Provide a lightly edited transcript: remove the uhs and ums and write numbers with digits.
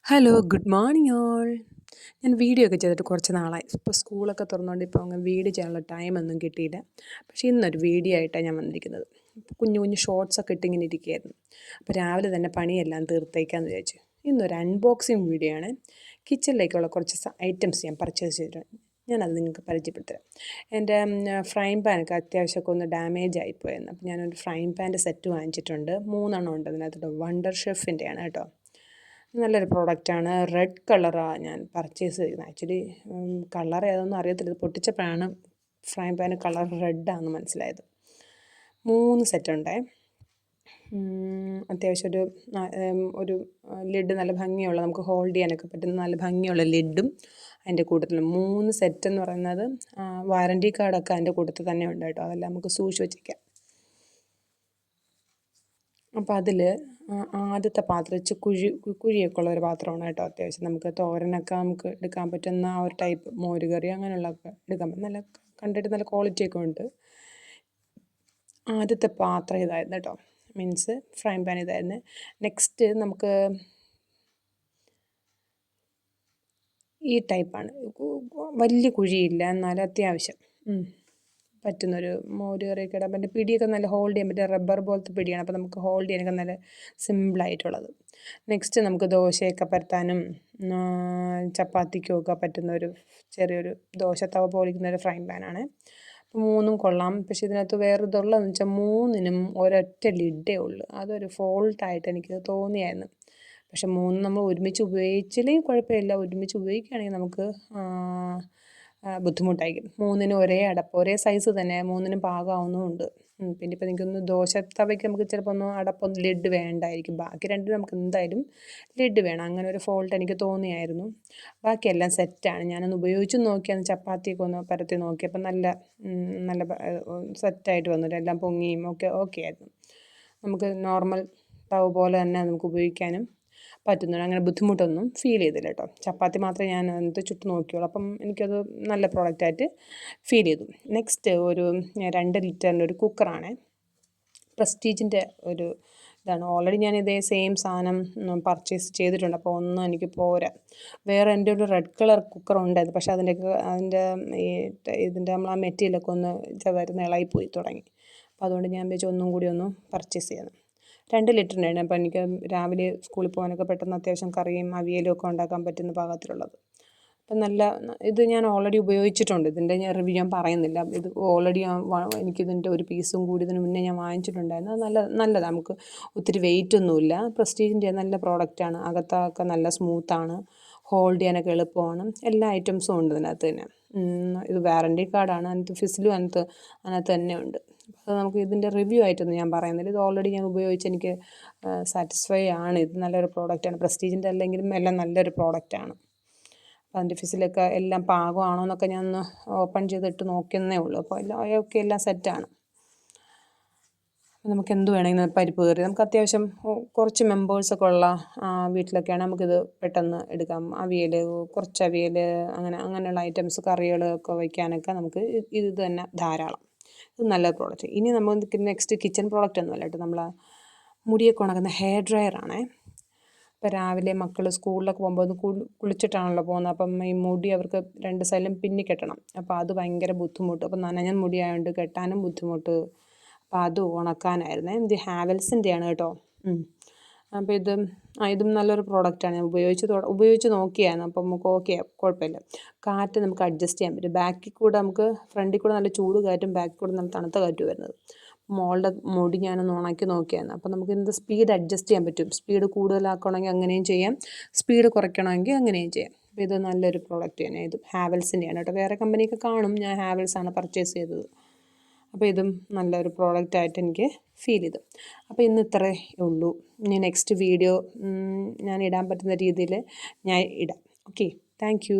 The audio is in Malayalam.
Hello good morning all. ഞാൻ വീഡിയോ ഒക്കെ ചെയ്തിട്ട് കുറച്ച് നാളായി. ഇപ്പോൾ സ്കൂളൊക്കെ തുറന്നുകൊണ്ട് ഇപ്പോൾ അങ്ങ് വീഡിയോ ചെയ്യാനുള്ള ടൈമൊന്നും കിട്ടിയില്ല. പക്ഷേ ഇന്നൊരു വീഡിയോ ആയിട്ടാണ് ഞാൻ വന്നിരിക്കുന്നത്. കുഞ്ഞു കുഞ്ഞു ഷോർട്സൊക്കെ ഇട്ടിങ്ങനെ ഇരിക്കുകയായിരുന്നു. അപ്പോൾ രാവിലെ തന്നെ പണിയെല്ലാം തീർത്തേക്കാമെന്ന് വിചാരിച്ചു. ഇന്നൊരു അൺബോക്സിങ് വീഡിയോ ആണ്. കിച്ചണിലേക്കുള്ള കുറച്ച് ഐറ്റംസ് ഞാൻ പർച്ചേസ് ചെയ്തിട്ടുണ്ട്. ഞാനത് നിങ്ങൾക്ക് പരിചയപ്പെടുത്തരാം. എൻ്റെ ഫ്രൈങ് പാനൊക്കെ അത്യാവശ്യമൊക്കെ ഒന്ന് ഡാമേജ് ആയിപ്പോയെന്ന്. അപ്പോൾ ഞാനൊരു ഫ്രൈങ് പാൻ്റെ സെറ്റ് വാങ്ങിച്ചിട്ടുണ്ട്. 3 ഉണ്ട് അതിനകത്ത്. വണ്ടർ ഷെഫിൻ്റെയാണ് കേട്ടോ. നല്ലൊരു പ്രോഡക്റ്റാണ്. റെഡ് കളറാണ് ഞാൻ പർച്ചേസ് ചെയ്തത്. ആക്ച്വലി കളർ ഏതൊന്നും അറിയത്തില്ല. ഇത് പൊട്ടിച്ചപ്പോഴാണ് ഫ്രൈ പാന് കളർ റെഡാണെന്ന് മനസ്സിലായത്. 3 സെറ്റുണ്ടേ. അത്യാവശ്യം ഒരു ലിഡ് നല്ല ഭംഗിയുള്ള, നമുക്ക് ഹോൾഡ് ചെയ്യാനൊക്കെ പറ്റുന്ന നല്ല ഭംഗിയുള്ള ലിഡും അതിൻ്റെ കൂട്ടത്തിൽ 3 സെറ്റ് എന്ന് പറയുന്നത് വാറൻറ്റി കാർഡൊക്കെ അതിൻ്റെ കൂട്ടത്തിൽ തന്നെ ഉണ്ട് കേട്ടോ. അതെല്ലാം നമുക്ക് സൂക്ഷിച്ച് വെച്ചേക്കാം. അപ്പോൾ അതിൽ ആദ്യത്തെ പാത്രം കുഴിയൊക്കെ ഉള്ള ഒരു പാത്രമാണ് കേട്ടോ. അത്യാവശ്യം നമുക്ക് തോരനൊക്കെ നമുക്ക് എടുക്കാൻ പറ്റുന്ന ആ ഒരു ടൈപ്പ്, മോരുകറി അങ്ങനെയുള്ളതൊക്കെ എടുക്കാൻ പറ്റും. നല്ല കണ്ടിട്ട് നല്ല ക്വാളിറ്റിയൊക്കെ ഉണ്ട്. ആദ്യത്തെ പാത്രം ഇതായിരുന്നു കേട്ടോ, മീൻസ് ഫ്രൈ പാൻ ഇതായിരുന്നു. നെക്സ്റ്റ് നമുക്ക് ഈ ടൈപ്പാണ്. വലിയ കുഴിയില്ല, എന്നാലും അത്യാവശ്യം പറ്റുന്നൊരു മോര് കറിയൊക്കെ ഇടാൻ പറ്റും. പിടിയൊക്കെ നല്ല ഹോൾഡ് ചെയ്യാൻ പറ്റും. റബ്ബർ പോലത്തെ പിടിയാണ്, അപ്പോൾ നമുക്ക് ഹോൾഡ് ചെയ്യാനൊക്കെ നല്ല സിമ്പിളായിട്ടുള്ളത്. നെക്സ്റ്റ് നമുക്ക് ദോശയൊക്കെ പരത്താനും ചപ്പാത്തിക്കും ഒക്കെ പറ്റുന്നൊരു ചെറിയൊരു ദോശത്തവ പോലിരിക്കുന്നൊരു ഫ്രൈ പാനാണ്. അപ്പോൾ 3 കൊള്ളാം. പക്ഷേ ഇതിനകത്ത് വേറെ ഇതുള്ളതെന്ന് വെച്ചാൽ 3നും ഒരൊറ്റ ലിഡേ ഉള്ളൂ. അതൊരു ഫോൾട്ടായിട്ട് എനിക്ക് തോന്നിയായിരുന്നു. പക്ഷെ 3 നമ്മൾ ഒരുമിച്ച് ഉപയോഗിച്ചില്ലെങ്കിൽ കുഴപ്പമില്ല. ഒരുമിച്ച് ഉപയോഗിക്കുകയാണെങ്കിൽ നമുക്ക് ബുദ്ധിമുട്ടായിരിക്കും. 3നും ഒരേ അടപ്പ്, ഒരേ സൈസ് തന്നെ, 3നും പാകമാവുന്നുമുണ്ട്. പിന്നെ ഇപ്പോൾ എനിക്കൊന്ന് ദോശത്തവയ്ക്ക് നമുക്ക് ചിലപ്പോൾ ഒന്ന് അടപ്പൊന്ന് ലിഡ് വേണ്ടായിരിക്കും. ബാക്കി 2 നമുക്ക് എന്തായാലും ലിഡ് വേണം. അങ്ങനെ ഒരു ഫോൾട്ട് എനിക്ക് തോന്നിയായിരുന്നു. ബാക്കിയെല്ലാം സെറ്റാണ്. ഞാനൊന്ന് ഉപയോഗിച്ച് നോക്കിയാൽ ചപ്പാത്തിയൊക്കെ ഒന്ന് പരത്തി നോക്കിയപ്പോൾ നല്ല സെറ്റായിട്ട് വന്നു. എല്ലാം പൊങ്ങിയും ഓക്കെ ആയിരുന്നു. നമുക്ക് നോർമൽ തവ പോലെ തന്നെ നമുക്ക് ഉപയോഗിക്കാനും പറ്റുന്നുണ്ട്. അങ്ങനെ ബുദ്ധിമുട്ടൊന്നും ഫീൽ ചെയ്തില്ല കേട്ടോ. ചപ്പാത്തി മാത്രമേ ഞാൻ എന്നിട്ട് ചുട്ട് നോക്കിയുള്ളൂ. അപ്പം എനിക്കത് നല്ല പ്രോഡക്റ്റായിട്ട് ഫീൽ ചെയ്തു. നെക്സ്റ്റ് ഒരു 2 ലിറ്ററിൻ്റെ ഒരു കുക്കറാണ്. പ്രസ്റ്റീജിൻ്റെ ഒരു ഇതാണ്. ഓൾറെഡി ഞാൻ ഇതേ സെയിം സാധനം പർച്ചേസ് ചെയ്തിട്ടുണ്ട്. അപ്പോൾ ഒന്നും എനിക്ക് പോരാ. വേറെ എൻ്റെ ഒരു റെഡ് കളർ കുക്കറുണ്ടായിരുന്നു. പക്ഷേ ഇതിൻ്റെ നമ്മൾ ആ മെറ്റീരിയലൊക്കെ ഒന്ന് ചെറുതായിട്ട് ഇളകിപ്പോയി തുടങ്ങി. അപ്പോൾ അതുകൊണ്ട് ഞാൻ വിചാരിച്ചു ഒന്നും കൂടി ഒന്ന് പർച്ചേസ് ചെയ്യണം. 2 ലിറ്ററിൻ്റെയാണ്. അപ്പോൾ എനിക്ക് രാവിലെ സ്കൂളിൽ പോകാനൊക്കെ പെട്ടെന്ന് അത്യാവശ്യം കറിയും അവിയലും ഒക്കെ ഉണ്ടാക്കാൻ പറ്റുന്ന പാകത്തിലുള്ളത്. അപ്പം ഇത് ഞാൻ ഓൾറെഡി ഉപയോഗിച്ചിട്ടുണ്ട്. ഇതിൻ്റെ ഞാൻ റിവ്യൂ ഞാൻ പറയുന്നില്ല. ഇത് ഓൾറെഡി എനിക്കിതിൻ്റെ ഒരു പീസും കൂടി ഇതിന് മുന്നേ ഞാൻ വാങ്ങിച്ചിട്ടുണ്ടായിരുന്നു. അത് നല്ലതാണ്. നമുക്ക് ഒത്തിരി വെയിറ്റൊന്നുമില്ല. പ്രസ്റ്റീജിൻ്റെ നല്ല പ്രോഡക്റ്റാണ്. അകത്തൊക്കെ നല്ല സ്മൂത്താണ്. ഹോൾഡ് ചെയ്യാനൊക്കെ എളുപ്പമാണ്. എല്ലാ ഐറ്റംസും ഉണ്ട് ഇതിനകത്ത് തന്നെ. ഇത് വാറൻറ്റി കാർഡാണ്. അതിനകത്ത് ഫിസിലും അതിനകത്ത് തന്നെ ഉണ്ട്. അപ്പോൾ നമുക്ക് ഇതിൻ്റെ റിവ്യൂ ആയിട്ടൊന്നും ഞാൻ പറയുന്നില്ല. ഇത് ഓൾറെഡി ഞാൻ ഉപയോഗിച്ച് എനിക്ക് സാറ്റിസ്ഫൈ ആണ്. ഇത് നല്ലൊരു പ്രോഡക്റ്റാണ്. പ്രസ്റ്റീജിൻ്റെ അല്ലെങ്കിലും എല്ലാം നല്ലൊരു പ്രോഡക്റ്റാണ്. അപ്പോൾ അതിൻ്റെ ഫിസിലൊക്കെ എല്ലാം പാകമാണോ എന്നൊക്കെ ഞാൻ ഒന്ന് ഓപ്പൺ ചെയ്തിട്ട് നോക്കുന്നേ ഉള്ളൂ. അപ്പോൾ എല്ലാം സെറ്റാണ്. നമുക്ക് എന്ത് വേണമെങ്കിലും പരിപ്പ് കറി, നമുക്ക് അത്യാവശ്യം കുറച്ച് മെമ്പേഴ്സൊക്കെ ഉള്ള വീട്ടിലൊക്കെയാണ് നമുക്കിത് പെട്ടെന്ന് എടുക്കാം. കുറച്ച് അവിയൽ അങ്ങനെയുള്ള ഐറ്റംസ് കറികളൊക്കെ വയ്ക്കാനൊക്കെ നമുക്ക് ഇത് തന്നെ ധാരാളം. ഇത് നല്ല പ്രോഡക്റ്റ്. ഇനി നമുക്ക് നെക്സ്റ്റ് കിച്ചൺ പ്രോഡക്റ്റ് ഒന്നുമല്ല കേട്ടോ. നമ്മൾ മുടിയൊക്കെ ഉണക്കുന്ന ഹെയർ ഡ്രയറാണേ. ഇപ്പോൾ രാവിലെ മക്കൾ സ്കൂളിലൊക്കെ പോകുമ്പോൾ ഒന്ന് കുളിച്ചിട്ടാണല്ലോ പോകുന്നത്. അപ്പം ഈ മുടി അവർക്ക് 2 സൈഡിലും പിന്നി കെട്ടണം. അപ്പോൾ അത് ഭയങ്കര ബുദ്ധിമുട്ട്. അപ്പോൾ നനഞ്ഞ മുടിയായതുകൊണ്ട് കെട്ടാനും ബുദ്ധിമുട്ട്. അപ്പോൾ അത് ഉണക്കാനായിരുന്നേ. ഇത് ഹാവൽസിൻ്റെയാണ് കേട്ടോ. അപ്പോൾ ഇതും നല്ലൊരു പ്രോഡക്റ്റാണ്. ഞാൻ ഉപയോഗിച്ച് നോക്കിയായിരുന്നു. അപ്പം നമുക്ക് ഓക്കെ, കുഴപ്പമില്ല. കാറ്റ് നമുക്ക് അഡ്ജസ്റ്റ് ചെയ്യാൻ പറ്റും. ബാക്കിൽ കൂടെ നമുക്ക് ഫ്രണ്ടിൽ കൂടെ നല്ല ചൂട് കാറ്റും ബാക്കിൽ കൂടെ നല്ല തണുത്ത കാറ്റും വരുന്നത്. മോളുടെ മുടി ഞാനൊന്ന് ഉണക്കി നോക്കിയായിരുന്നു. അപ്പോൾ നമുക്ക് ഇതിൻ്റെ സ്പീഡ് അഡ്ജസ്റ്റ് ചെയ്യാൻ പറ്റും. സ്പീഡ് കൂടുതലാക്കണമെങ്കിൽ അങ്ങനെയും ചെയ്യാം, സ്പീഡ് കുറയ്ക്കണമെങ്കിൽ അങ്ങനെയും ചെയ്യാം. അപ്പോൾ ഇത് നല്ലൊരു പ്രോഡക്റ്റ് തന്നെ. ഇത് ഹാവൽസിൻ്റെയാണ് കേട്ടോ. വേറെ കമ്പനിയൊക്കെ കാണും. ഞാൻ ഹാവൽസാണ് പർച്ചേസ് ചെയ്തത്. അപ്പോൾ ഇതും നല്ലൊരു പ്രോഡക്റ്റായിട്ട് എനിക്ക് ഫീൽ ചെയ്തു. അപ്പോൾ ഇന്ന് ഇത്രയേ ഉള്ളൂ. ഇനി നെക്സ്റ്റ് വീഡിയോ ഞാൻ ഇടാൻ പറ്റുന്ന രീതിയിൽ ഞാൻ ഇടാം. Okay, thank you.